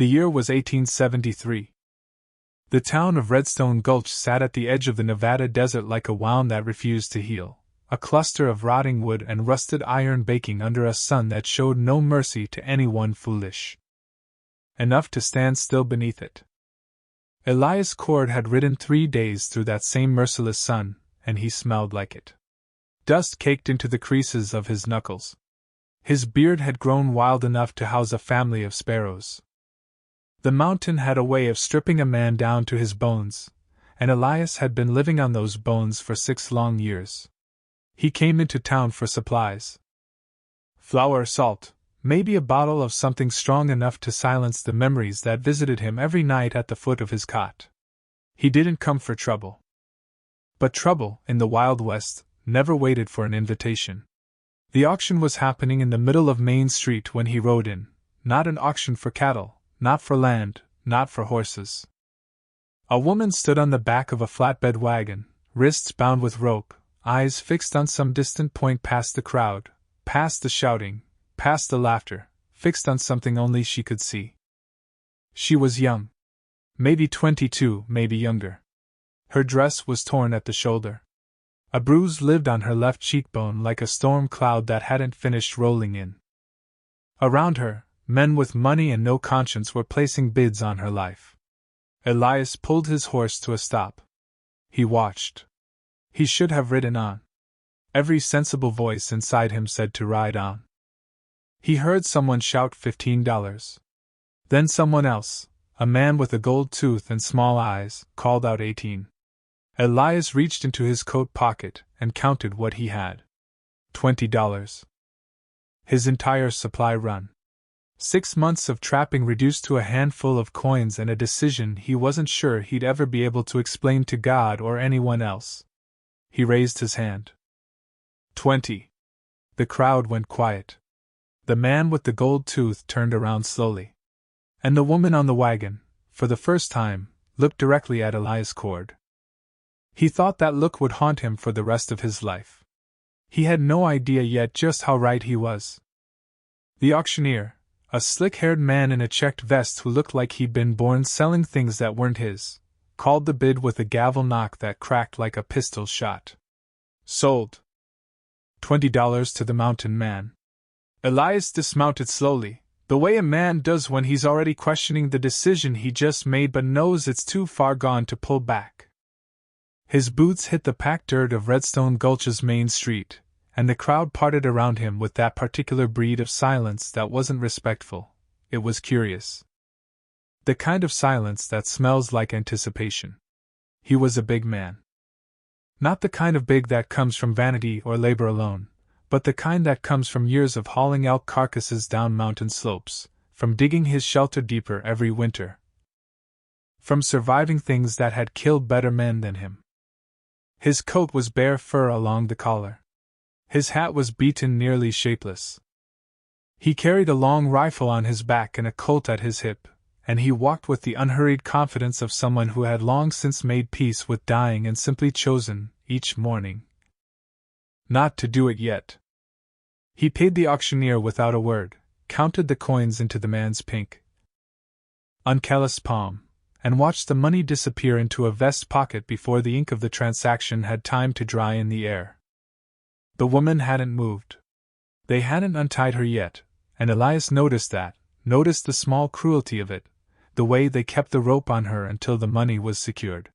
The year was 1873. The town of Redstone Gulch sat at the edge of the Nevada desert like a wound that refused to heal, a cluster of rotting wood and rusted iron baking under a sun that showed no mercy to anyone foolish enough to stand still beneath it. Elias Cord had ridden 3 days through that same merciless sun, and he smelled like it. Dust caked into the creases of his knuckles. His beard had grown wild enough to house a family of sparrows. The mountain had a way of stripping a man down to his bones, and Elias had been living on those bones for 6 long years. He came into town for supplies. Flour, salt, maybe a bottle of something strong enough to silence the memories that visited him every night at the foot of his cot. He didn't come for trouble. But trouble, in the Wild West, never waited for an invitation. The auction was happening in the middle of Main Street when he rode in, not an auction for cattle, not for land, not for horses. A woman stood on the back of a flatbed wagon, wrists bound with rope, eyes fixed on some distant point past the crowd, past the shouting, past the laughter, fixed on something only she could see. She was young. Maybe 22, maybe younger. Her dress was torn at the shoulder. A bruise lived on her left cheekbone like a storm cloud that hadn't finished rolling in. Around her, men with money and no conscience were placing bids on her life. Elias pulled his horse to a stop. He watched. He should have ridden on. Every sensible voice inside him said to ride on. He heard someone shout $15. Then someone else, a man with a gold tooth and small eyes, called out 18. Elias reached into his coat pocket and counted what he had. $20. His entire supply run. 6 months of trapping reduced to a handful of coins and a decision he wasn't sure he'd ever be able to explain to God or anyone else. He raised his hand. 20. The crowd went quiet. The man with the gold tooth turned around slowly. And the woman on the wagon, for the first time, looked directly at Elias Cord. He thought that look would haunt him for the rest of his life. He had no idea yet just how right he was. The auctioneer, a slick-haired man in a checked vest who looked like he'd been born selling things that weren't his, called the bid with a gavel knock that cracked like a pistol shot. Sold. $20 to the mountain man. Elias dismounted slowly, the way a man does when he's already questioning the decision he just made but knows it's too far gone to pull back. His boots hit the packed dirt of Redstone Gulch's Main Street, and the crowd parted around him with that particular breed of silence that wasn't respectful, it was curious. The kind of silence that smells like anticipation. He was a big man. Not the kind of big that comes from vanity or labor alone, but the kind that comes from years of hauling elk carcasses down mountain slopes, from digging his shelter deeper every winter, from surviving things that had killed better men than him. His coat was bare fur along the collar. His hat was beaten nearly shapeless. He carried a long rifle on his back and a Colt at his hip, and he walked with the unhurried confidence of someone who had long since made peace with dying and simply chosen, each morning, not to do it yet. He paid the auctioneer without a word, counted the coins into the man's pink, uncalloused palm, and watched the money disappear into a vest pocket before the ink of the transaction had time to dry in the air. The woman hadn't moved. They hadn't untied her yet, and Elias noticed that, noticed the small cruelty of it, the way they kept the rope on her until the money was secured.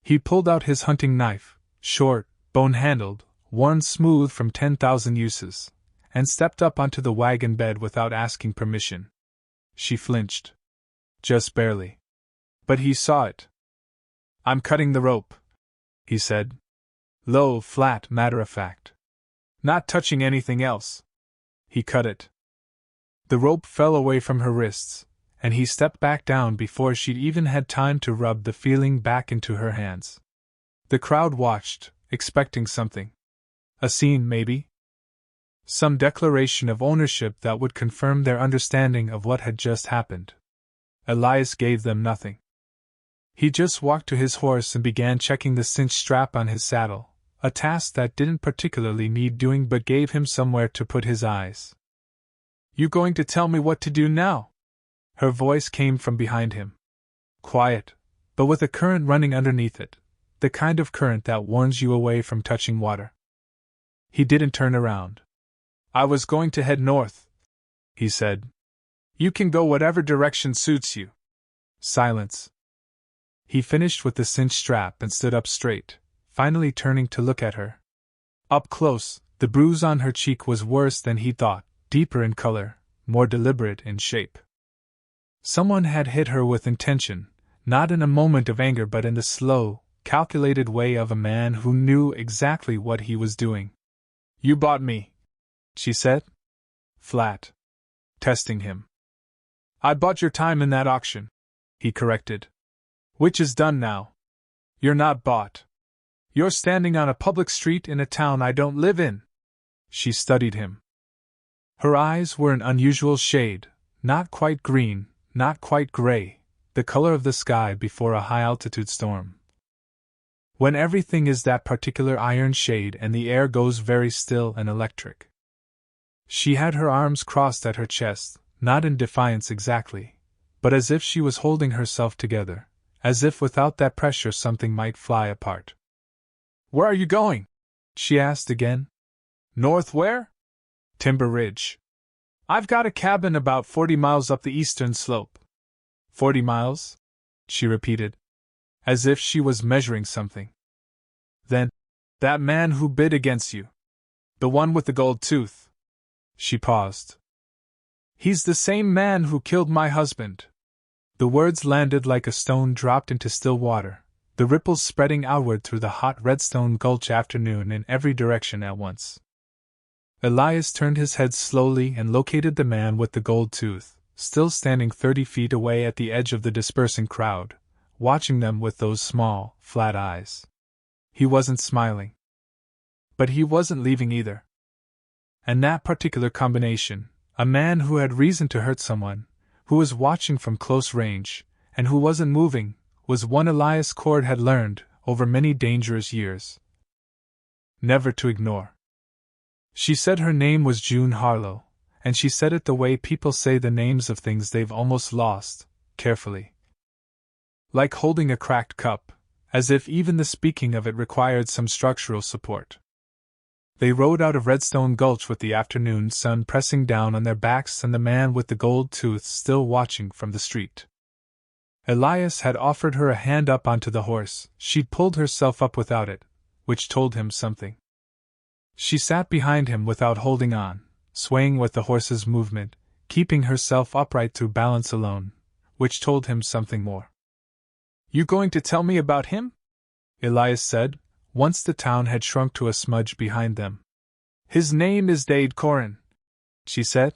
He pulled out his hunting knife, short, bone-handled, worn smooth from 10,000 uses, and stepped up onto the wagon bed without asking permission. She flinched. Just barely. But he saw it. "I'm cutting the rope," he said. Low, flat, matter-of-fact. "Not touching anything else." He cut it. The rope fell away from her wrists, and he stepped back down before she'd even had time to rub the feeling back into her hands. The crowd watched, expecting something. A scene, maybe? Some declaration of ownership that would confirm their understanding of what had just happened. Elias gave them nothing. He just walked to his horse and began checking the cinched strap on his saddle, a task that didn't particularly need doing but gave him somewhere to put his eyes. "You going to tell me what to do now?" Her voice came from behind him. Quiet, but with a current running underneath it, the kind of current that warns you away from touching water. He didn't turn around. I was going to head north, he said. You can go whatever direction suits you. Silence. He finished with the cinch strap and stood up straight, finally turning to look at her. Up close, the bruise on her cheek was worse than he thought, deeper in color, more deliberate in shape. Someone had hit her with intention, not in a moment of anger but in the slow, calculated way of a man who knew exactly what he was doing. You bought me, she said. Flat. Testing him. I bought your time in that auction, he corrected. Which is done now. You're not bought. You're standing on a public street in a town I don't live in. She studied him. Her eyes were an unusual shade, not quite green, not quite gray, the color of the sky before a high-altitude storm. When everything is that particular iron shade and the air goes very still and electric. She had her arms crossed at her chest, not in defiance exactly, but as if she was holding herself together, as if without that pressure something might fly apart. Where are you going? She asked again. North where? Timber Ridge. I've got a cabin about 40 miles up the eastern slope. 40 miles? She repeated, as if she was measuring something. Then, that man who bid against you. The one with the gold tooth. She paused. He's the same man who killed my husband. The words landed like a stone dropped into still water, the ripples spreading outward through the hot Redstone Gulch afternoon in every direction at once. Elias turned his head slowly and located the man with the gold tooth, still standing 30 feet away at the edge of the dispersing crowd, watching them with those small, flat eyes. He wasn't smiling. But he wasn't leaving either. And that particular combination, a man who had reason to hurt someone, who was watching from close range, and who wasn't moving, was one Elias Cord had learned, over many dangerous years, never to ignore. She said her name was June Harlow, and she said it the way people say the names of things they've almost lost, carefully. Like holding a cracked cup, as if even the speaking of it required some structural support. They rode out of Redstone Gulch with the afternoon sun pressing down on their backs and the man with the gold tooth still watching from the street. Elias had offered her a hand up onto the horse. She'd pulled herself up without it, which told him something. She sat behind him without holding on, swaying with the horse's movement, keeping herself upright through balance alone, which told him something more. You going to tell me about him? Elias said, once the town had shrunk to a smudge behind them. His name is Dade Corin, she said.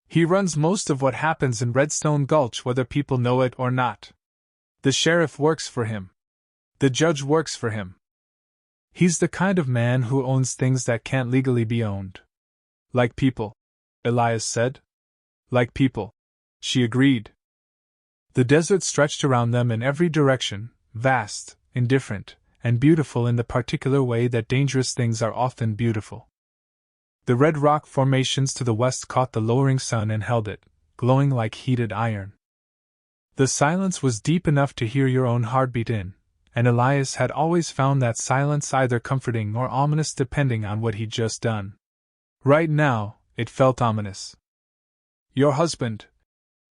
He runs most of what happens in Redstone Gulch whether people know it or not. The sheriff works for him. The judge works for him. He's the kind of man who owns things that can't legally be owned. Like people, Elias said. Like people, she agreed. The desert stretched around them in every direction, vast, indifferent, and beautiful in the particular way that dangerous things are often beautiful. The red rock formations to the west caught the lowering sun and held it, glowing like heated iron. The silence was deep enough to hear your own heartbeat in, and Elias had always found that silence either comforting or ominous depending on what he'd just done. Right now, it felt ominous. Your husband,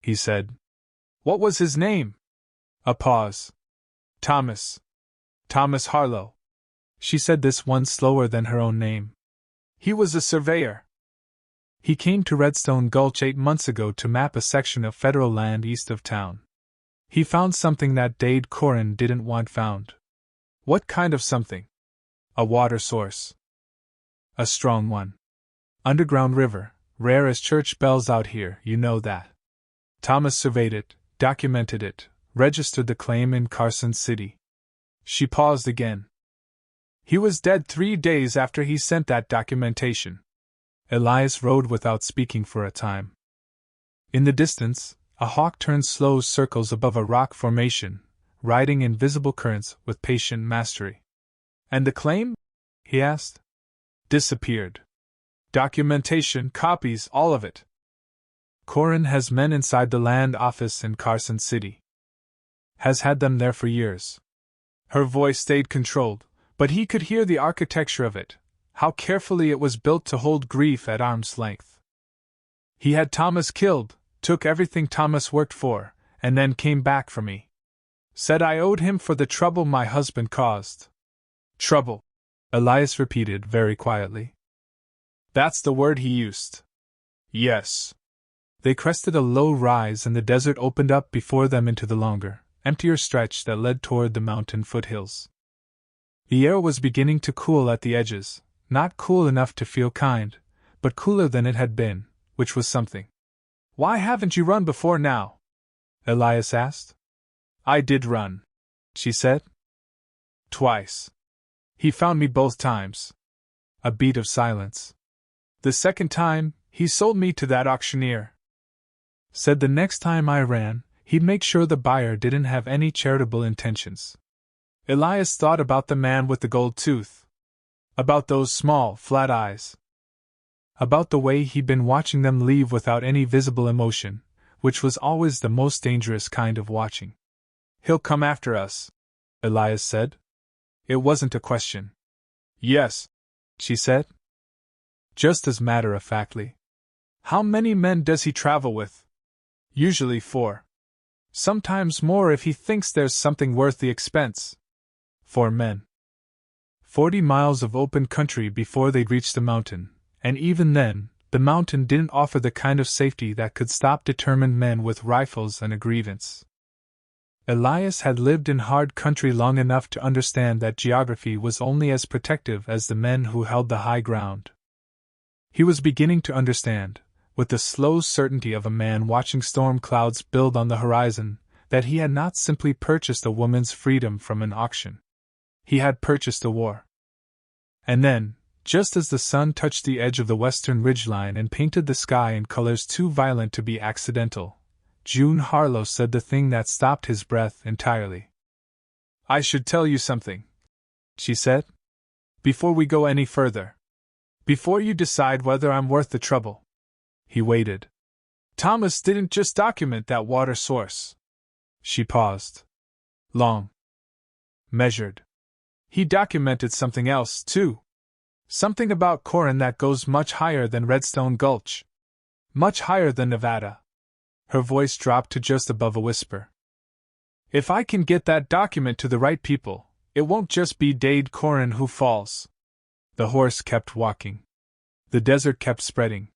he said. What was his name? A pause. Thomas. Thomas Harlow. She said this one slower than her own name. He was a surveyor. He came to Redstone Gulch 8 months ago to map a section of federal land east of town. He found something that Dade Corin didn't want found. What kind of something? A water source. A strong one. Underground river, rare as church bells out here, you know that. Thomas surveyed it, documented it, registered the claim in Carson City. She paused again. He was dead 3 days after he sent that documentation. Elias rode without speaking for a time. In the distance, a hawk turned slow circles above a rock formation, riding invisible currents with patient mastery. And the claim? He asked. Disappeared. Documentation, copies, all of it. Corin has men inside the land office in Carson City. Has had them there for years. Her voice stayed controlled, but he could hear the architecture of it, how carefully it was built to hold grief at arm's length. He had Thomas killed, took everything Thomas worked for, and then came back for me. Said I owed him for the trouble my husband caused. Trouble, Elias repeated very quietly. That's the word he used. Yes. They crested a low rise and the desert opened up before them into the longer, emptier stretch that led toward the mountain foothills. The air was beginning to cool at the edges, not cool enough to feel kind, but cooler than it had been, which was something. Why haven't you run before now? Elias asked. I did run, she said. Twice. He found me both times. A beat of silence. The second time, he sold me to that auctioneer. Said the next time I ran, he'd make sure the buyer didn't have any charitable intentions. Elias thought about the man with the gold tooth. About those small, flat eyes. About the way he'd been watching them leave without any visible emotion, which was always the most dangerous kind of watching. He'll come after us, Elias said. It wasn't a question. Yes, she said. Just as matter-of-factly. How many men does he travel with? Usually 4. Sometimes more if he thinks there's something worth the expense. 4 men. 40 miles of open country before they'd reach the mountain, and even then, the mountain didn't offer the kind of safety that could stop determined men with rifles and a grievance. Elias had lived in hard country long enough to understand that geography was only as protective as the men who held the high ground. He was beginning to understand, with the slow certainty of a man watching storm clouds build on the horizon, that he had not simply purchased a woman's freedom from an auction. He had purchased a war. And then, just as the sun touched the edge of the western ridgeline and painted the sky in colors too violent to be accidental, June Harlow said the thing that stopped his breath entirely. I should tell you something, she said, before we go any further. Before you decide whether I'm worth the trouble. He waited. Thomas didn't just document that water source. She paused. Long. Measured. He documented something else, too. Something about Corin that goes much higher than Redstone Gulch. Much higher than Nevada. Her voice dropped to just above a whisper. If I can get that document to the right people, it won't just be Dade Corin who falls. The horse kept walking. The desert kept spreading.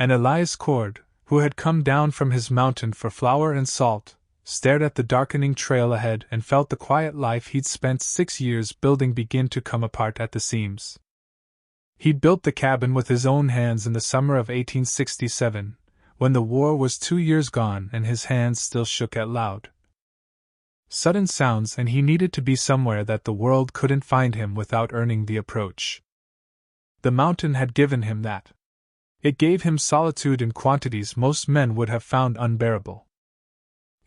And Elias Cord, who had come down from his mountain for flour and salt, stared at the darkening trail ahead and felt the quiet life he'd spent 6 years building begin to come apart at the seams. He'd built the cabin with his own hands in the summer of 1867, when the war was 2 years gone and his hands still shook at loud sudden sounds, and he needed to be somewhere that the world couldn't find him without earning the approach. The mountain had given him that. It gave him solitude in quantities most men would have found unbearable.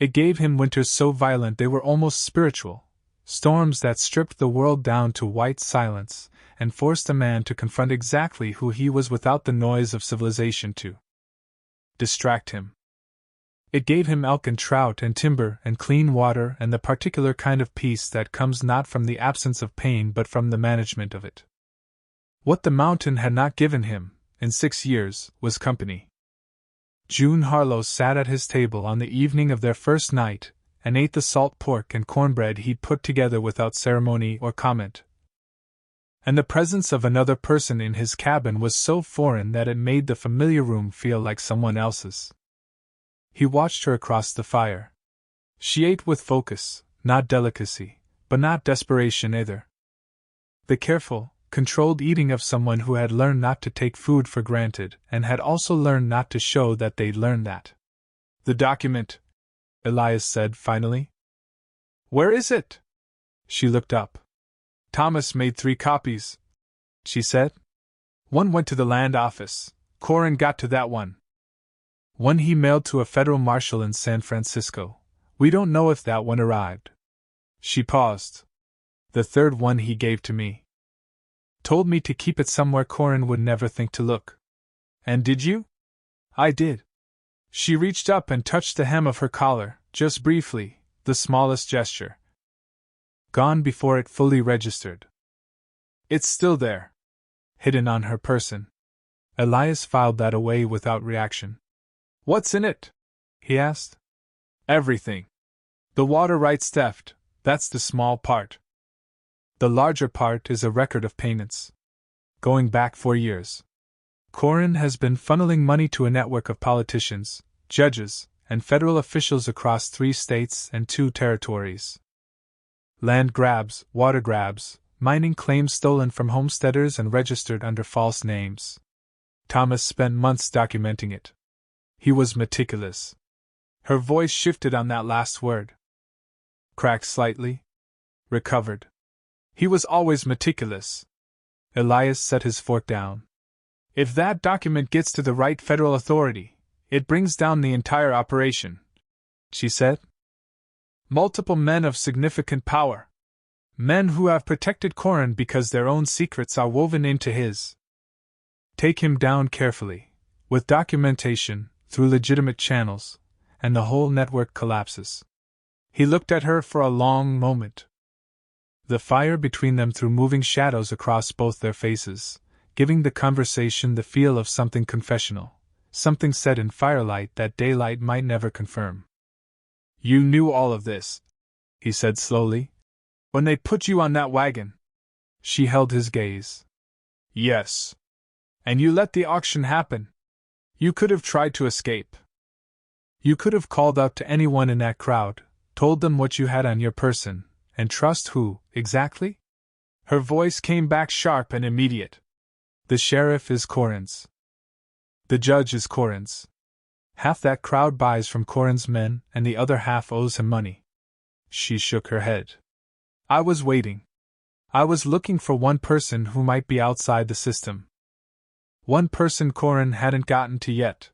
It gave him winters so violent they were almost spiritual, storms that stripped the world down to white silence and forced a man to confront exactly who he was without the noise of civilization to distract him. It gave him elk and trout and timber and clean water and the particular kind of peace that comes not from the absence of pain but from the management of it. What the mountain had not given him, in 6 years, was company. June Harlow sat at his table on the evening of their first night, and ate the salt pork and cornbread he'd put together without ceremony or comment. And the presence of another person in his cabin was so foreign that it made the familiar room feel like someone else's. He watched her across the fire. She ate with focus, not delicacy, but not desperation either. The careful, controlled eating of someone who had learned not to take food for granted and had also learned not to show that they'd learned that. The document, Elias said finally. Where is it? She looked up. Thomas made 3 copies, she said. One went to the land office. Corin got to that one. One he mailed to a federal marshal in San Francisco. We don't know if that one arrived. She paused. The 3rd one he gave to me. Told me to keep it somewhere Corin would never think to look. And did you? I did. She reached up and touched the hem of her collar, just briefly, the smallest gesture. Gone before it fully registered. It's still there. Hidden on her person. Elias filed that away without reaction. What's in it? He asked. Everything. The water rights theft, that's the small part. The larger part is a record of payments. Going back 4 years. Corin has been funneling money to a network of politicians, judges, and federal officials across 3 states and 2 territories. Land grabs, water grabs, mining claims stolen from homesteaders and registered under false names. Thomas spent months documenting it. He was meticulous. Her voice shifted on that last word. Cracked slightly. Recovered. He was always meticulous. Elias set his fork down. If that document gets to the right federal authority, it brings down the entire operation, she said. Multiple men of significant power. Men who have protected Corin because their own secrets are woven into his. Take him down carefully, with documentation, through legitimate channels, and the whole network collapses. He looked at her for a long moment. The fire between them threw moving shadows across both their faces, giving the conversation the feel of something confessional, something said in firelight that daylight might never confirm. You knew all of this, he said slowly, when they put you on that wagon. She held his gaze. Yes. And you let the auction happen. You could have tried to escape. You could have called up to anyone in that crowd, told them what you had on your person, and trust who, exactly? Her voice came back sharp and immediate. The sheriff is Corin's. The judge is Corin's. Half that crowd buys from Corin's men, and the other half owes him money. She shook her head. I was waiting. I was looking for one person who might be outside the system. One person Corin hadn't gotten to yet.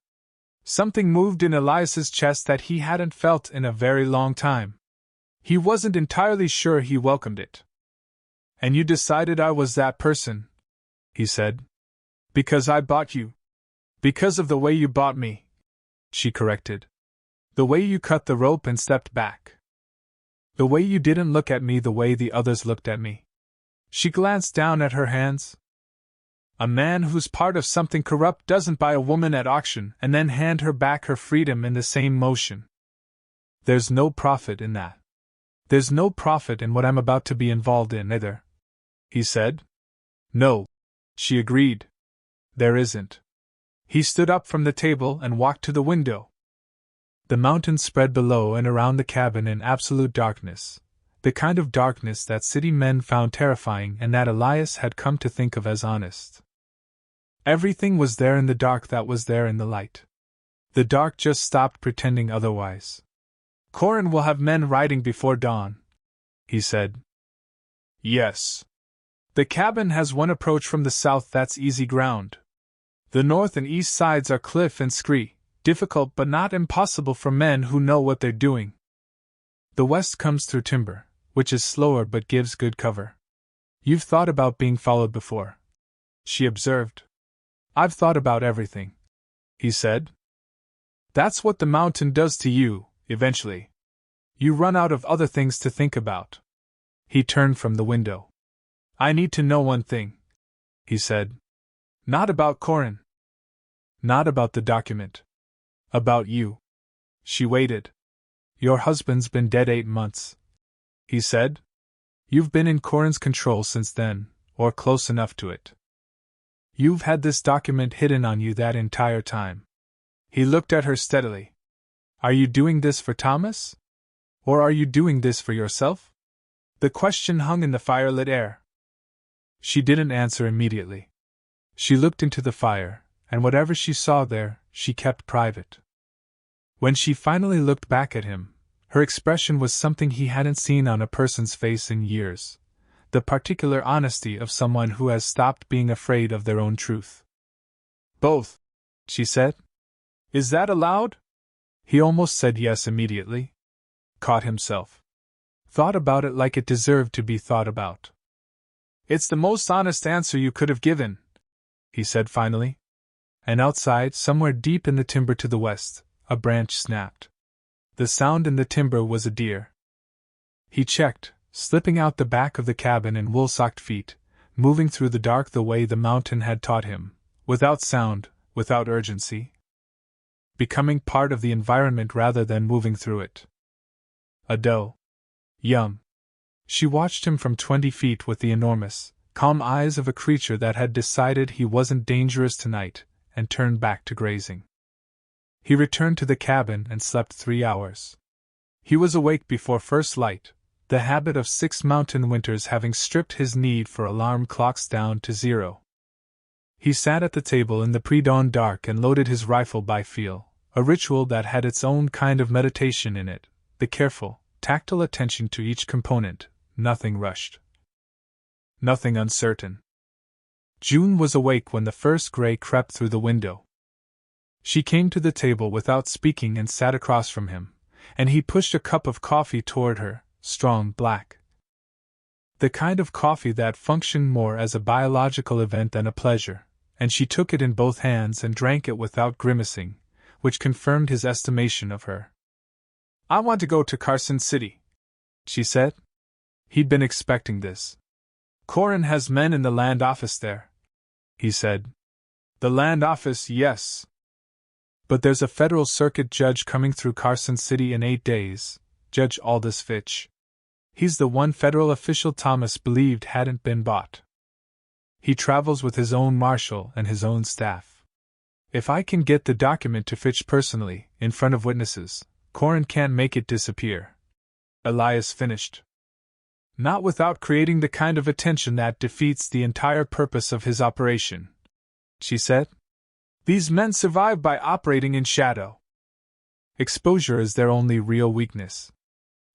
Something moved in Elias's chest that he hadn't felt in a very long time. He wasn't entirely sure he welcomed it. And you decided I was that person, he said. Because I bought you. Because of the way you bought me, she corrected. The way you cut the rope and stepped back. The way you didn't look at me the way the others looked at me. She glanced down at her hands. A man who's part of something corrupt doesn't buy a woman at auction and then hand her back her freedom in the same motion. There's no profit in that. There's no profit in what I'm about to be involved in either, he said. No, she agreed. There isn't. He stood up from the table and walked to the window. The mountains spread below and around the cabin in absolute darkness, the kind of darkness that city men found terrifying and that Elias had come to think of as honest. Everything was there in the dark that was there in the light. The dark just stopped pretending otherwise. Corin will have men riding before dawn, he said. Yes. The cabin has one approach from the south that's easy ground. The north and east sides are cliff and scree, difficult but not impossible for men who know what they're doing. The west comes through timber, which is slower but gives good cover. You've thought about being followed before, she observed. I've thought about everything, he said. That's what the mountain does to you, eventually. You run out of other things to think about. He turned from the window. I need to know one thing, he said. Not about Corin. Not about the document. About you. She waited. Your husband's been dead 8 months, he said. You've been in Corin's control since then, or close enough to it. You've had this document hidden on you that entire time. He looked at her steadily. Are you doing this for Thomas? Or are you doing this for yourself? The question hung in the firelit air. She didn't answer immediately. She looked into the fire, and whatever she saw there, she kept private. When she finally looked back at him, her expression was something he hadn't seen on a person's face in years. The particular honesty of someone who has stopped being afraid of their own truth. Both, she said. Is that allowed? He almost said yes immediately. Caught himself. Thought about it like it deserved to be thought about. It's the most honest answer you could have given, he said finally. And outside, somewhere deep in the timber to the west, a branch snapped. The sound in the timber was a deer. He checked, slipping out the back of the cabin in wool-socked feet, moving through the dark the way the mountain had taught him, without sound, without urgency. Becoming part of the environment rather than moving through it. A doe. Yum. She watched him from 20 feet with the enormous, calm eyes of a creature that had decided he wasn't dangerous tonight, and turned back to grazing. He returned to the cabin and slept 3 hours. He was awake before first light, the habit of 6 mountain winters having stripped his need for alarm clocks down to 0. He sat at the table in the pre-dawn dark and loaded his rifle by feel, a ritual that had its own kind of meditation in it, the careful, tactile attention to each component, nothing rushed. Nothing uncertain. June was awake when the first gray crept through the window. She came to the table without speaking and sat across from him, and he pushed a cup of coffee toward her, strong black. The kind of coffee that functioned more as a biological event than a pleasure, and she took it in both hands and drank it without grimacing, which confirmed his estimation of her. "I want to go to Carson City," she said. He'd been expecting this. "Corin has men in the land office there," he said. "The land office, yes. But there's a federal circuit judge coming through Carson City in 8 days, Judge Aldous Fitch. He's the one federal official Thomas believed hadn't been bought. He travels with his own marshal and his own staff. If I can get the document to Fitch personally, in front of witnesses, Corin can't make it disappear," Elias finished. "Not without creating the kind of attention that defeats the entire purpose of his operation," she said. "These men survive by operating in shadow. Exposure is their only real weakness.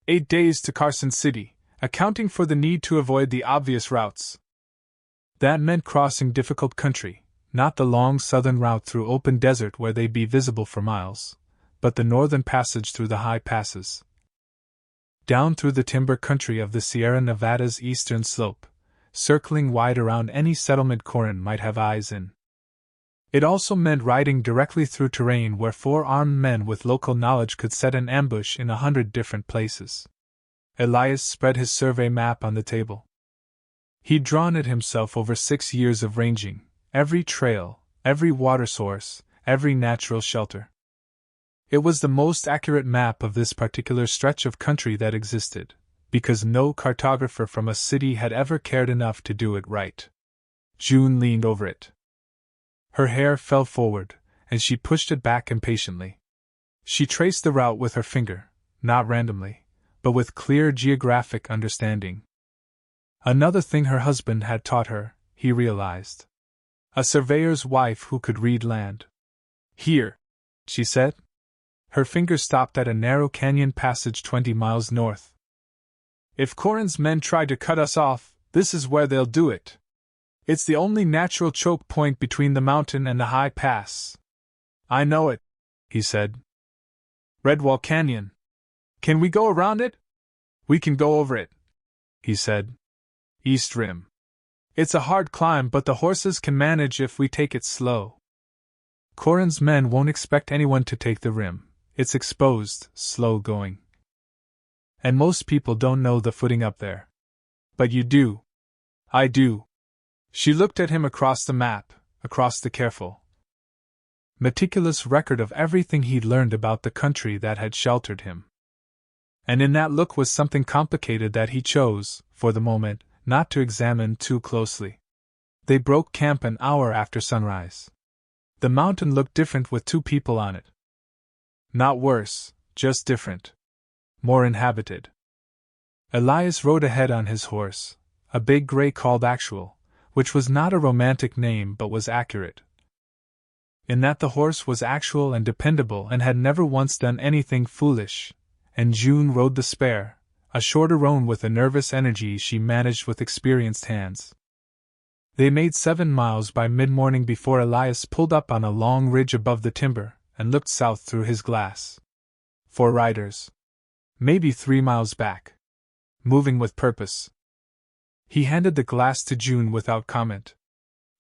8 days to Carson City, accounting for the need to avoid the obvious routes. That meant crossing difficult country, not the long southern route through open desert where they'd be visible for miles, but the northern passage through the high passes. Down through the timber country of the Sierra Nevada's eastern slope, circling wide around any settlement Corin might have eyes in. It also meant riding directly through terrain where 4 armed men with local knowledge could set an ambush in 100 different places. Elias spread his survey map on the table. He'd drawn it himself over 6 years of ranging, every trail, every water source, every natural shelter. It was the most accurate map of this particular stretch of country that existed, because no cartographer from a city had ever cared enough to do it right. June leaned over it. Her hair fell forward, and she pushed it back impatiently. She traced the route with her finger, not randomly, but with clear geographic understanding. Another thing her husband had taught her, he realized. A surveyor's wife who could read land. "Here," she said. Her finger stopped at a narrow canyon passage 20 miles north. "If Corin's men try to cut us off, this is where they'll do it. It's the only natural choke point between the mountain and the high pass." "I know it," he said. "Redwall Canyon. Can we go around it?" "We can go over it," he said. "East Rim. It's a hard climb, but the horses can manage if we take it slow. Corin's men won't expect anyone to take the rim. It's exposed, slow going. And most people don't know the footing up there. But you do. I do." She looked at him across the map, across the careful, meticulous record of everything he'd learned about the country that had sheltered him. And in that look was something complicated that he chose, for the moment, not to examine too closely. They broke camp an hour after sunrise. The mountain looked different with 2 people on it. Not worse, just different. More inhabited. Elias rode ahead on his horse, a big gray called Actual, which was not a romantic name but was accurate. In that the horse was actual and dependable and had never once done anything foolish, and June rode the spare, a shorter roan with a nervous energy she managed with experienced hands. They made 7 miles by mid-morning before Elias pulled up on a long ridge above the timber and looked south through his glass. 4 riders. Maybe 3 miles back. Moving with purpose. He handed the glass to June without comment.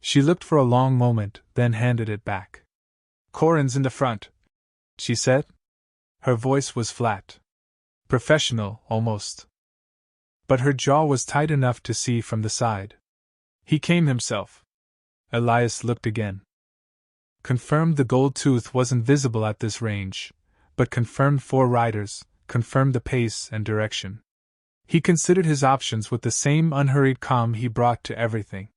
She looked for a long moment, then handed it back. "Corin's in the front," she said. Her voice was flat. Professional, almost. But her jaw was tight enough to see from the side. He came himself. Elias looked again. Confirmed the gold tooth wasn't visible at this range, but confirmed 4 riders, confirmed the pace and direction. He considered his options with the same unhurried calm he brought to everything.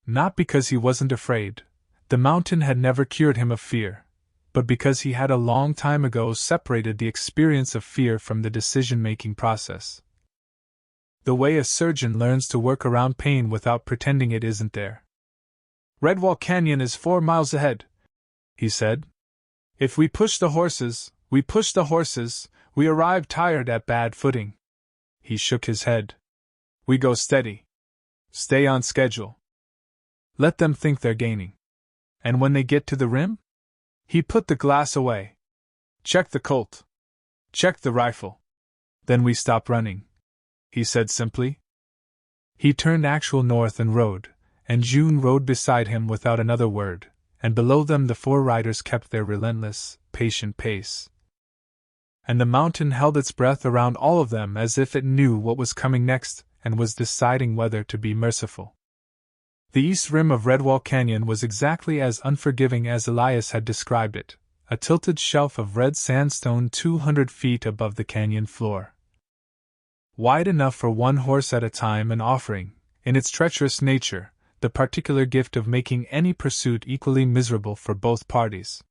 Not because he wasn't afraid, the mountain had never cured him of fear, but because he had a long time ago separated the experience of fear from the decision-making process. The way a surgeon learns to work around pain without pretending it isn't there. "Redwall Canyon is 4 miles ahead," he said. "If we push the horses, we arrive tired at bad footing." He shook his head. "We go steady. Stay on schedule. Let them think they're gaining. And when they get to the rim?" He put the glass away. "Check the Colt. Check the rifle. Then we stop running," he said simply. He turned actual north and rode, and June rode beside him without another word, and below them the 4 riders kept their relentless, patient pace. And the mountain held its breath around all of them as if it knew what was coming next and was deciding whether to be merciful. The east rim of Redwall Canyon was exactly as unforgiving as Elias had described it, a tilted shelf of red sandstone 200 feet above the canyon floor. Wide enough for 1 horse at a time and offering, in its treacherous nature, the particular gift of making any pursuit equally miserable for both parties.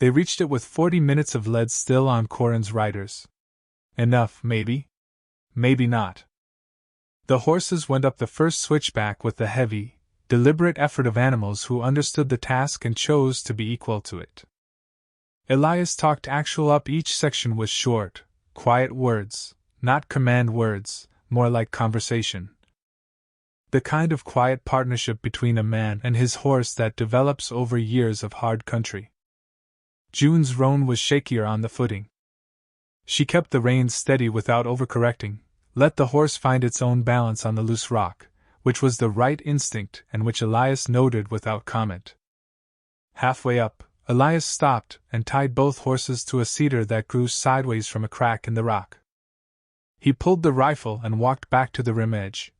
They reached it with 40 minutes of lead still on Corin's riders. Enough, maybe. Maybe not. The horses went up the first switchback with the heavy, deliberate effort of animals who understood the task and chose to be equal to it. Elias talked actual up each section with short, quiet words, not command words, more like conversation. The kind of quiet partnership between a man and his horse that develops over years of hard country. June's roan was shakier on the footing. She kept the reins steady without overcorrecting, let the horse find its own balance on the loose rock, which was the right instinct and which Elias noted without comment. Halfway up, Elias stopped and tied both horses to a cedar that grew sideways from a crack in the rock. He pulled the rifle and walked back to the rim edge.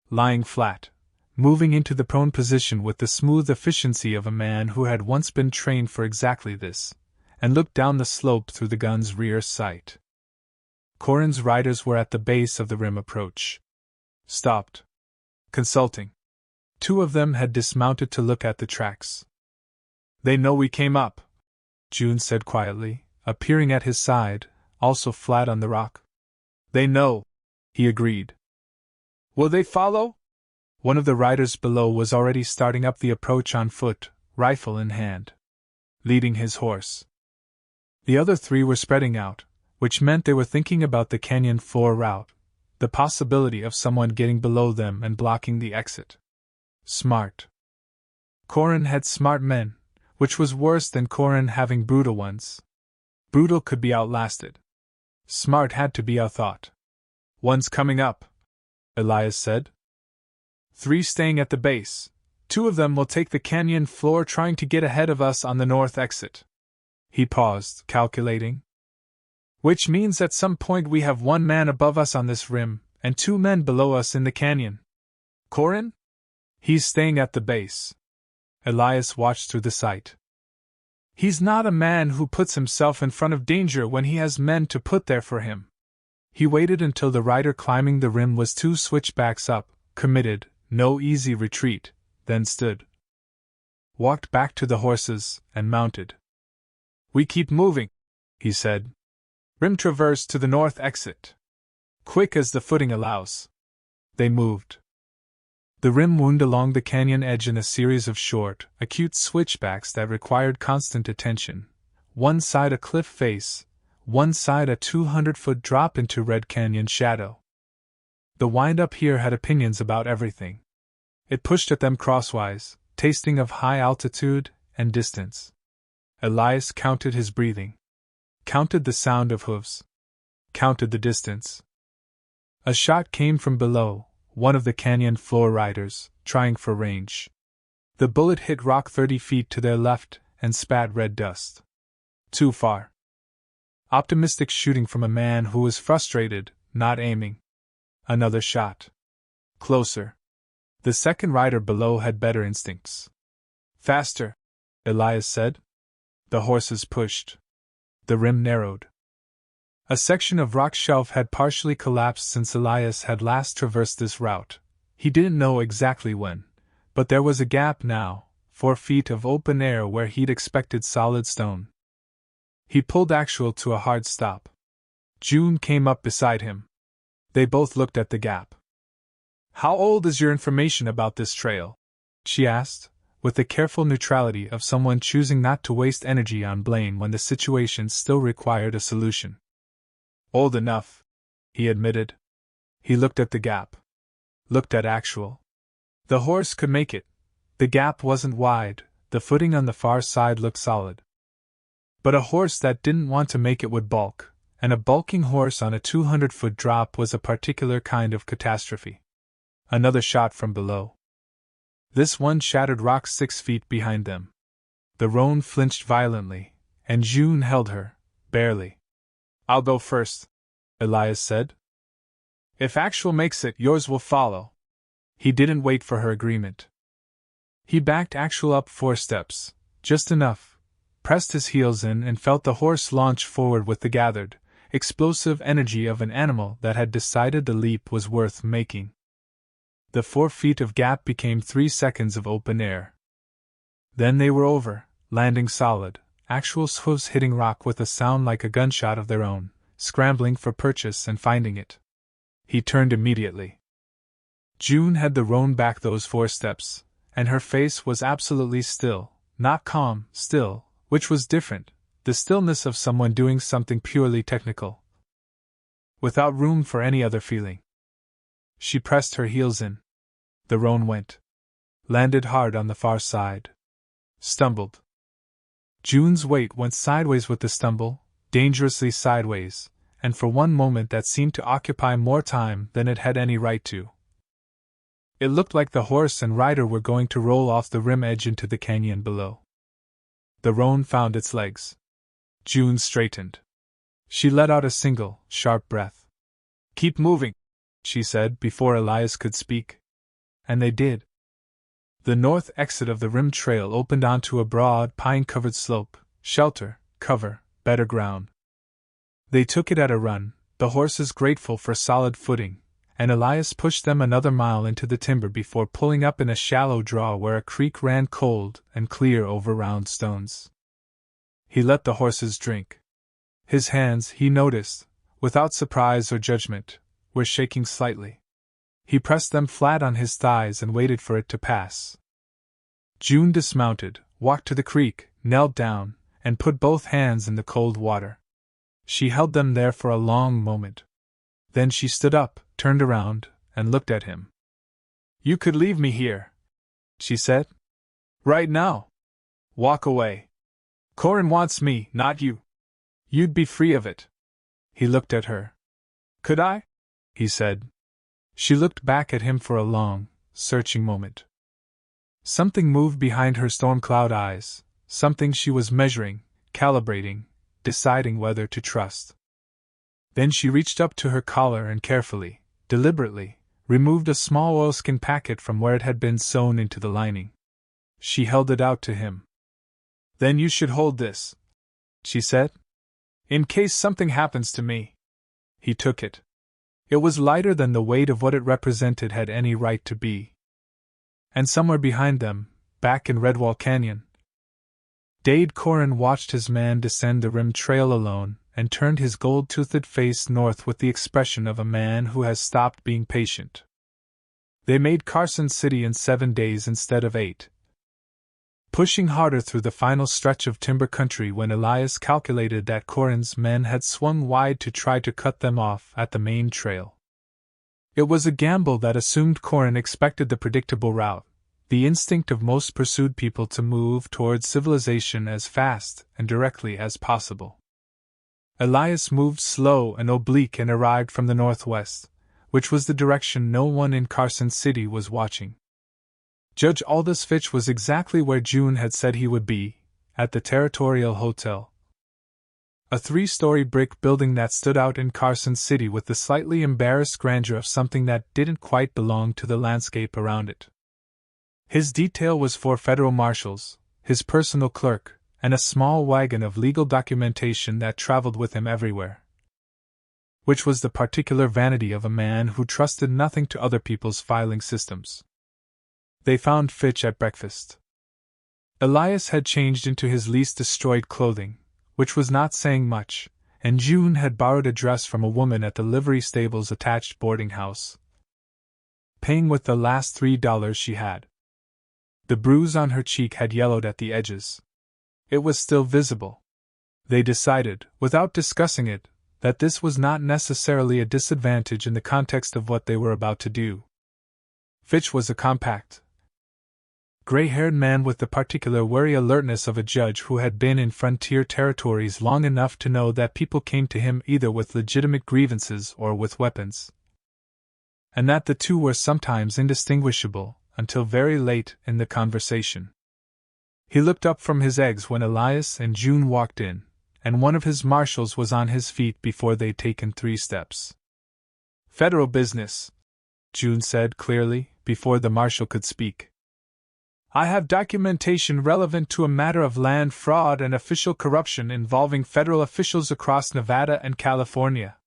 Lying flat, moving into the prone position with the smooth efficiency of a man who had once been trained for exactly this, and looked down the slope through the gun's rear sight. Corin's riders were at the base of the rim approach. Stopped. Consulting. 2 of them had dismounted to look at the tracks. "They know we came up," June said quietly, appearing at his side, also flat on the rock. "They know," he agreed. "Will they follow?" One of the riders below was already starting up the approach on foot, rifle in hand, leading his horse. The other 3 were spreading out, which meant they were thinking about the canyon floor route, the possibility of someone getting below them and blocking the exit. Smart. Corin had smart men, which was worse than Corin having brutal ones. Brutal could be outlasted. Smart had to be outthought. "One's coming up," Elias said. 3 staying at the base. 2 of them will take the canyon floor trying to get ahead of us on the north exit. He paused, calculating. "Which means at some point we have 1 man above us on this rim, and 2 men below us in the canyon. Corin? He's staying at the base." Elias watched through the sight. "He's not a man who puts himself in front of danger when he has men to put there for him." He waited until the rider climbing the rim was 2 switchbacks up, committed, no easy retreat, then stood. Walked back to the horses, and mounted. "We keep moving," he said. "Rim traverse to the north exit. Quick as the footing allows." They moved. The rim wound along the canyon edge in a series of short, acute switchbacks that required constant attention. One side a cliff face, one side a 200-foot drop into Red Canyon shadow. The wind-up here had opinions about everything. It pushed at them crosswise, tasting of high altitude and distance. Elias counted his breathing. Counted the sound of hooves. Counted the distance. A shot came from below, one of the canyon floor riders, trying for range. The bullet hit rock 30 feet to their left and spat red dust. Too far. Optimistic shooting from a man who was frustrated, not aiming. Another shot. Closer. The second rider below had better instincts. Faster, Elias said. The horses pushed. The rim narrowed. A section of rock shelf had partially collapsed since Elias had last traversed this route. He didn't know exactly when, but there was a gap now, 4 feet of open air where he'd expected solid stone. He pulled Actual to a hard stop. June came up beside him. They both looked at the gap. "How old is your information about this trail?" she asked, with the careful neutrality of someone choosing not to waste energy on blame when the situation still required a solution. "Old enough," he admitted. He looked at the gap. Looked at Actual. The horse could make it. The gap wasn't wide, the footing on the far side looked solid. But a horse that didn't want to make it would balk, and a bulking horse on a 200-foot drop was a particular kind of catastrophe. Another shot from below. This one shattered rock 6 feet behind them. The roan flinched violently, and June held her, barely. "I'll go first," Elias said. "If Actual makes it, yours will follow." He didn't wait for her agreement. He backed Actual up 4 steps, just enough, pressed his heels in and felt the horse launch forward with the gathered, explosive energy of an animal that had decided the leap was worth making. The 4 feet of gap became 3 seconds of open air. Then they were over, landing solid, Actual's hooves hitting rock with a sound like a gunshot of their own, scrambling for purchase and finding it. He turned immediately. June had the roan back those 4 steps, and her face was absolutely still, not calm, still, which was different, the stillness of someone doing something purely technical, without room for any other feeling. She pressed her heels in. The roan went. Landed hard on the far side. Stumbled. June's weight went sideways with the stumble, dangerously sideways, and for one moment that seemed to occupy more time than it had any right to. It looked like the horse and rider were going to roll off the rim edge into the canyon below. The roan found its legs. June straightened. She let out a single, sharp breath. "Keep moving," she said before Elias could speak. And they did. The north exit of the rim trail opened onto a broad, pine-covered slope, shelter, cover, better ground. They took it at a run, the horses grateful for solid footing, and Elias pushed them another mile into the timber before pulling up in a shallow draw where a creek ran cold and clear over round stones. He let the horses drink. His hands, he noticed, without surprise or judgment, were shaking slightly. He pressed them flat on his thighs and waited for it to pass. June dismounted, walked to the creek, knelt down, and put both hands in the cold water. She held them there for a long moment. Then she stood up, turned around, and looked at him. "You could leave me here," she said. "Right now. Walk away. Corin wants me, not you. You'd be free of it." He looked at her. "Could I?" he said. She looked back at him for a long, searching moment. Something moved behind her storm-cloud eyes, something she was measuring, calibrating, deciding whether to trust. Then she reached up to her collar and carefully, deliberately, removed a small oilskin packet from where it had been sewn into the lining. She held it out to him. "Then you should hold this," she said. "In case something happens to me." He took it. It was lighter than the weight of what it represented had any right to be. And somewhere behind them, back in Redwall Canyon, Dade Corin watched his man descend the rim trail alone and turned his gold-toothed face north with the expression of a man who has stopped being patient. They made Carson City in 7 days instead of 8. Pushing harder through the final stretch of timber country when Elias calculated that Corin's men had swung wide to try to cut them off at the main trail. It was a gamble that assumed Corin expected the predictable route, the instinct of most pursued people to move towards civilization as fast and directly as possible. Elias moved slow and oblique and arrived from the northwest, which was the direction no one in Carson City was watching. Judge Aldous Fitch was exactly where June had said he would be, at the Territorial Hotel. A 3-story brick building that stood out in Carson City with the slightly embarrassed grandeur of something that didn't quite belong to the landscape around it. His detail was 4 federal marshals, his personal clerk, and a small wagon of legal documentation that traveled with him everywhere. Which was the particular vanity of a man who trusted nothing to other people's filing systems. They found Fitch at breakfast. Elias had changed into his least destroyed clothing, which was not saying much, and June had borrowed a dress from a woman at the livery stable's attached boarding house, paying with the last $3 she had. The bruise on her cheek had yellowed at the edges. It was still visible. They decided, without discussing it, that this was not necessarily a disadvantage in the context of what they were about to do. Fitch was a compact, gray-haired man with the particular wary alertness of a judge who had been in frontier territories long enough to know that people came to him either with legitimate grievances or with weapons, and that the two were sometimes indistinguishable until very late in the conversation. He looked up from his eggs when Elias and June walked in, and one of his marshals was on his feet before they'd taken 3 steps. "Federal business," June said clearly, before the marshal could speak. "I have documentation relevant to a matter of land fraud and official corruption involving federal officials across Nevada and California.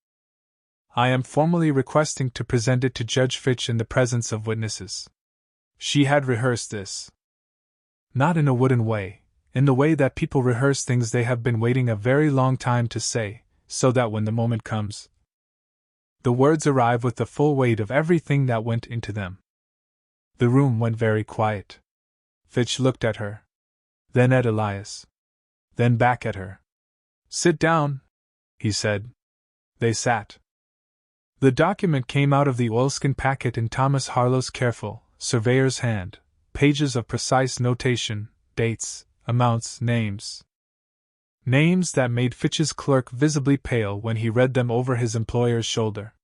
I am formally requesting to present it to Judge Fitch in the presence of witnesses." She had rehearsed this. Not in a wooden way, in the way that people rehearse things they have been waiting a very long time to say, so that when the moment comes, the words arrive with the full weight of everything that went into them. The room went very quiet. Fitch looked at her, then at Elias, then back at her. "Sit down," he said. They sat. The document came out of the oilskin packet in Thomas Harlow's careful, surveyor's hand, pages of precise notation, dates, amounts, names. Names that made Fitch's clerk visibly pale when he read them over his employer's shoulder.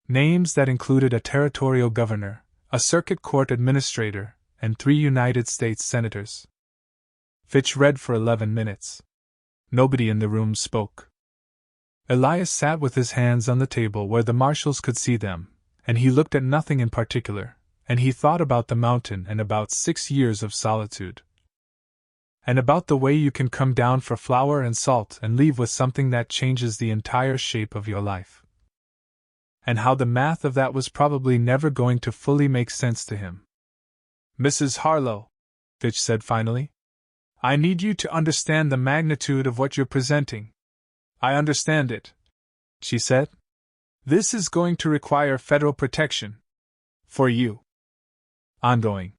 Names that included a territorial governor, a circuit court administrator, and 3 United States senators. Fitch read for 11 minutes. Nobody in the room spoke. Elias sat with his hands on the table where the marshals could see them, and he looked at nothing in particular, and he thought about the mountain and about 6 years of solitude. And about the way you can come down for flour and salt and leave with something that changes the entire shape of your life. And how the math of that was probably never going to fully make sense to him. "Mrs. Harlow," Fitch said finally, "I need you to understand the magnitude of what you're presenting." "I understand it," she said. "This is going to require federal protection. For you. Ongoing."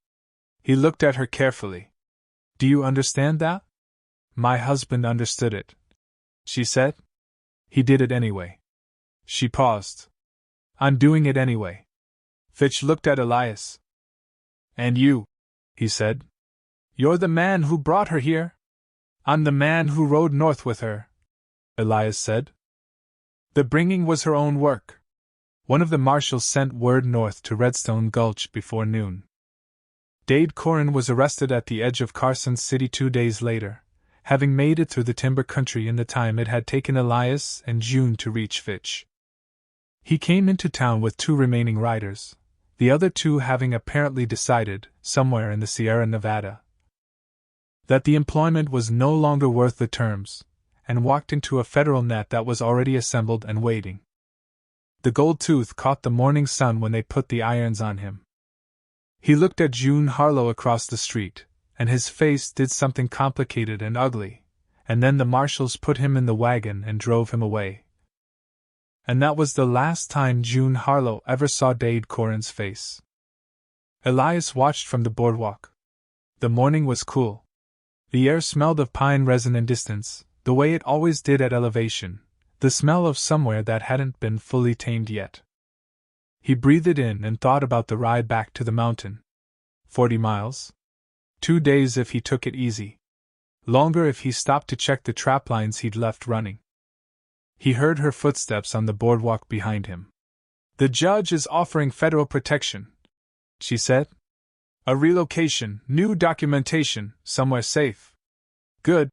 He looked at her carefully. "Do you understand that?" "My husband understood it," she said. "He did it anyway." She paused. "I'm doing it anyway." Fitch looked at Elias. "And you," he said. "You're the man who brought her here?" "I'm the man who rode north with her," Elias said. "The bringing was her own work." One of the marshals sent word north to Redstone Gulch before noon. Dade Corin was arrested at the edge of Carson City 2 days later, having made it through the timber country in the time it had taken Elias and June to reach Fitch. He came into town with 2 remaining riders, the other 2 having apparently decided, somewhere in the Sierra Nevada, that the employment was no longer worth the terms, and walked into a federal net that was already assembled and waiting. The gold tooth caught the morning sun when they put the irons on him. He looked at June Harlow across the street, and his face did something complicated and ugly, and then the marshals put him in the wagon and drove him away. And that was the last time June Harlow ever saw Dade Corin's face. Elias watched from the boardwalk. The morning was cool. The air smelled of pine resin and distance, the way it always did at elevation, the smell of somewhere that hadn't been fully tamed yet. He breathed it in and thought about the ride back to the mountain. 40 miles? 2 days if he took it easy. Longer if he stopped to check the trap lines he'd left running. He heard her footsteps on the boardwalk behind him. "The judge is offering federal protection," she said. "A relocation, new documentation, somewhere safe." "Good,"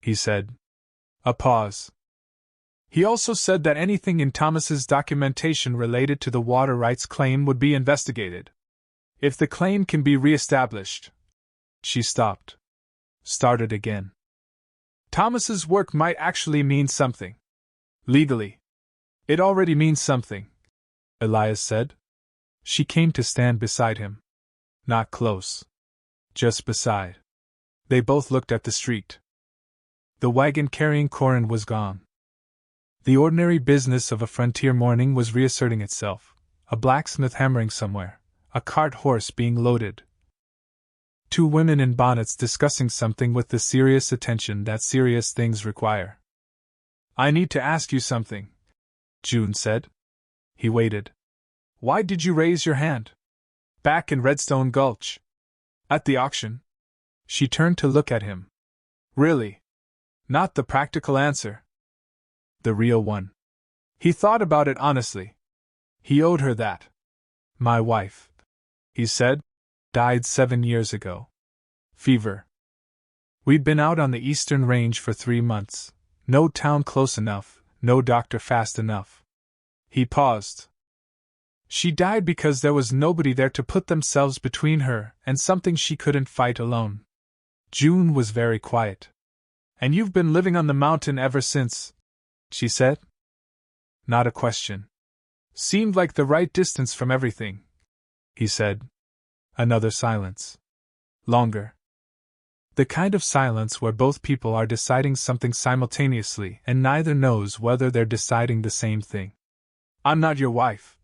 he said. A pause. He also said that anything in Thomas's documentation related to the water rights claim would be investigated. If the claim can be re-established. She stopped. Started again. Thomas's work might actually mean something. Legally. It already means something, Elias said. She came to stand beside him. Not close. Just beside. They both looked at the street. The wagon carrying Corin was gone. The ordinary business of a frontier morning was reasserting itself, a blacksmith hammering somewhere, a cart horse being loaded. Two women in bonnets discussing something with the serious attention that serious things require. I need to ask you something, June said. He waited. Why did you raise your hand? Back in Redstone Gulch. At the auction. She turned to look at him. Really? Not the practical answer. The real one. He thought about it honestly. He owed her that. My wife, he said, died 7 years ago. Fever. We'd been out on the eastern range for 3 months. No town close enough, no doctor fast enough. He paused. She died because there was nobody there to put themselves between her and something she couldn't fight alone. June was very quiet. And you've been living on the mountain ever since, she said. Not a question. Seemed like the right distance from everything, he said. Another silence. Longer. The kind of silence where both people are deciding something simultaneously and neither knows whether they're deciding the same thing. I'm not your wife,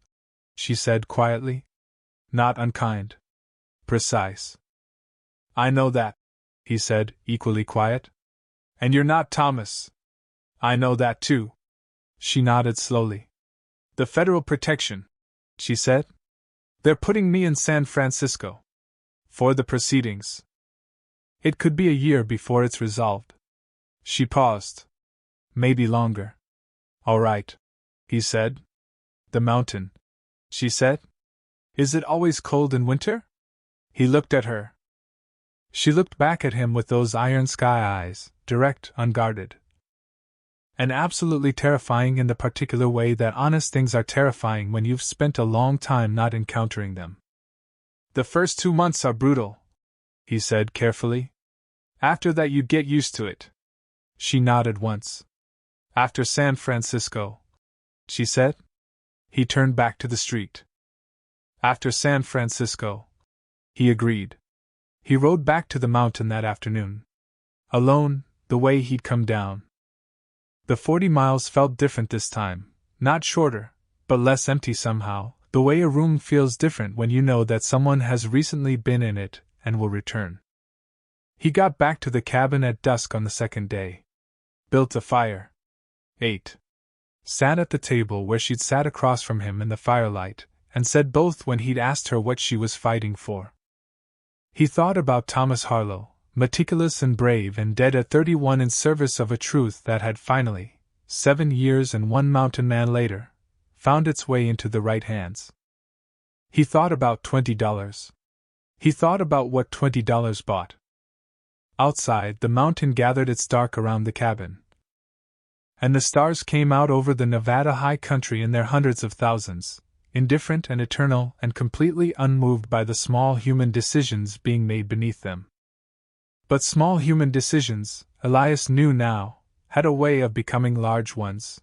she said quietly. Not unkind. Precise. I know that, he said, equally quiet. And you're not Thomas. I know that too. She nodded slowly. The federal protection, she said. They're putting me in San Francisco. For the proceedings. It could be a year before it's resolved. She paused. Maybe longer. All right, he said. The mountain, she said. Is it always cold in winter? He looked at her. She looked back at him with those iron sky eyes, direct, unguarded. And absolutely terrifying in the particular way that honest things are terrifying when you've spent a long time not encountering them. The first 2 months are brutal, he said carefully. After that you'd get used to it. She nodded once. After San Francisco, she said. He turned back to the street. After San Francisco, he agreed. He rode back to the mountain that afternoon. Alone, the way he'd come down. The 40 miles felt different this time, not shorter, but less empty somehow, the way a room feels different when you know that someone has recently been in it and will return. He got back to the cabin at dusk on the second day. Built a fire. Ate. Sat at the table where she'd sat across from him in the firelight, and said both when he'd asked her what she was fighting for. He thought about Thomas Harlow, meticulous and brave and dead at 31 in service of a truth that had finally, 7 years and 1 mountain man later, found its way into the right hands. He thought about $20. He thought about what $20 bought. Outside, the mountain gathered its dark around the cabin. And the stars came out over the Nevada high country in their hundreds of thousands, indifferent and eternal and completely unmoved by the small human decisions being made beneath them. But small human decisions, Elias knew now, had a way of becoming large ones.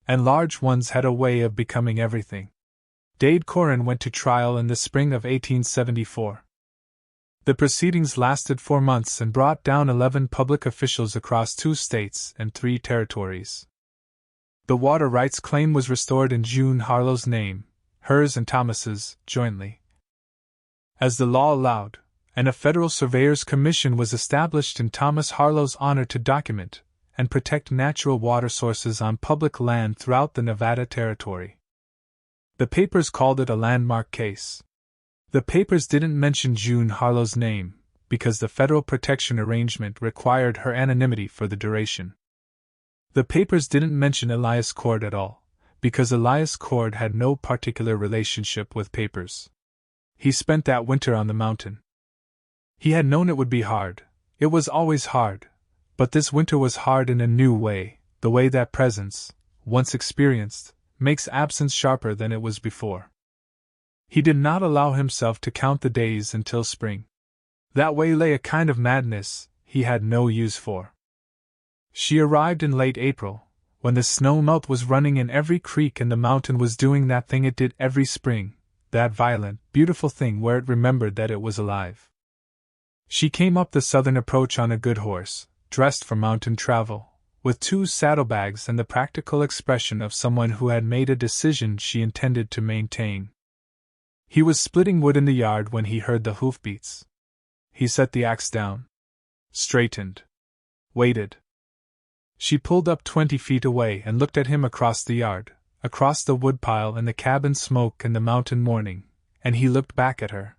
And large ones had a way of becoming everything. Dade Corin went to trial in the spring of 1874. The proceedings lasted 4 months and brought down 11 public officials across 2 states and 3 territories. The water rights claim was restored in June Harlow's name, hers and Thomas's, jointly. As the law allowed, and a federal surveyor's commission was established in Thomas Harlow's honor to document and protect natural water sources on public land throughout the Nevada Territory. The papers called it a landmark case. The papers didn't mention June Harlow's name, because the federal protection arrangement required her anonymity for the duration. The papers didn't mention Elias Cord at all, because Elias Cord had no particular relationship with papers. He spent that winter on the mountain. He had known it would be hard. It was always hard. But this winter was hard in a new way, the way that presence, once experienced, makes absence sharper than it was before. He did not allow himself to count the days until spring. That way lay a kind of madness he had no use for. She arrived in late April, when the snow melt was running in every creek and the mountain was doing that thing it did every spring, that violent, beautiful thing where it remembered that it was alive. She came up the southern approach on a good horse, dressed for mountain travel, with 2 saddlebags and the practical expression of someone who had made a decision she intended to maintain. He was splitting wood in the yard when he heard the hoofbeats. He set the axe down, straightened, waited. She pulled up 20 feet away and looked at him across the yard, across the woodpile and the cabin smoke and the mountain morning, and he looked back at her.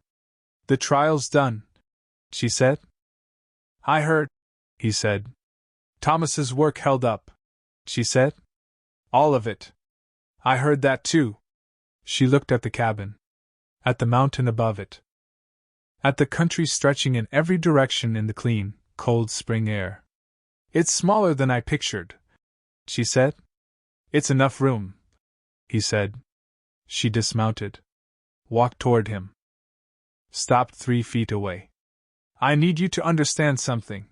"The trial's done," she said. "I heard," he said. "Thomas's work held up," she said. "All of it." "I heard that too." She looked at the cabin, at the mountain above it, at the country stretching in every direction in the clean, cold spring air. "It's smaller than I pictured," she said. "It's enough room," he said. She dismounted, walked toward him, stopped 3 feet away. "I need you to understand something,"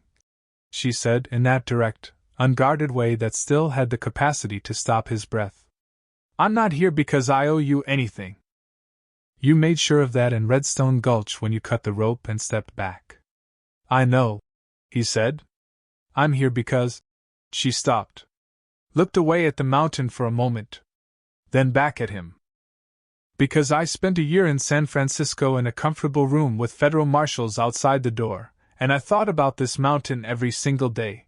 she said in that direct, unguarded way that still had the capacity to stop his breath. "I'm not here because I owe you anything. You made sure of that in Redstone Gulch when you cut the rope and stepped back." "I know," he said. "I'm here because—" She stopped, looked away at the mountain for a moment, then back at him. "Because I spent a year in San Francisco in a comfortable room with federal marshals outside the door, and I thought about this mountain every single day.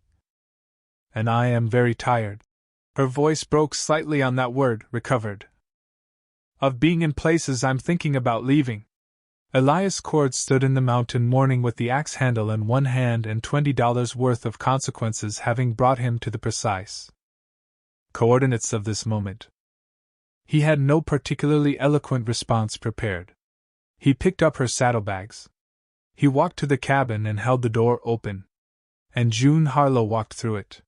And I am very tired." Her voice broke slightly on that word, recovered. "Of being in places I'm thinking about leaving." Elias Cord stood in the mountain morning with the axe handle in one hand and $20 worth of consequences having brought him to the precise coordinates of this moment. He had no particularly eloquent response prepared. He picked up her saddlebags. He walked to the cabin and held the door open. And June Harlow walked through it.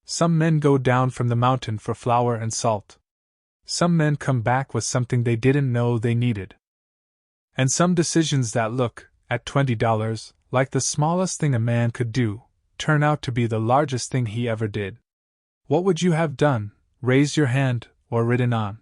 Some men go down from the mountain for flour and salt. Some men come back with something they didn't know they needed. And some decisions that look, at $20, like the smallest thing a man could do, turn out to be the largest thing he ever did. What would you have done, raised your hand, or ridden on?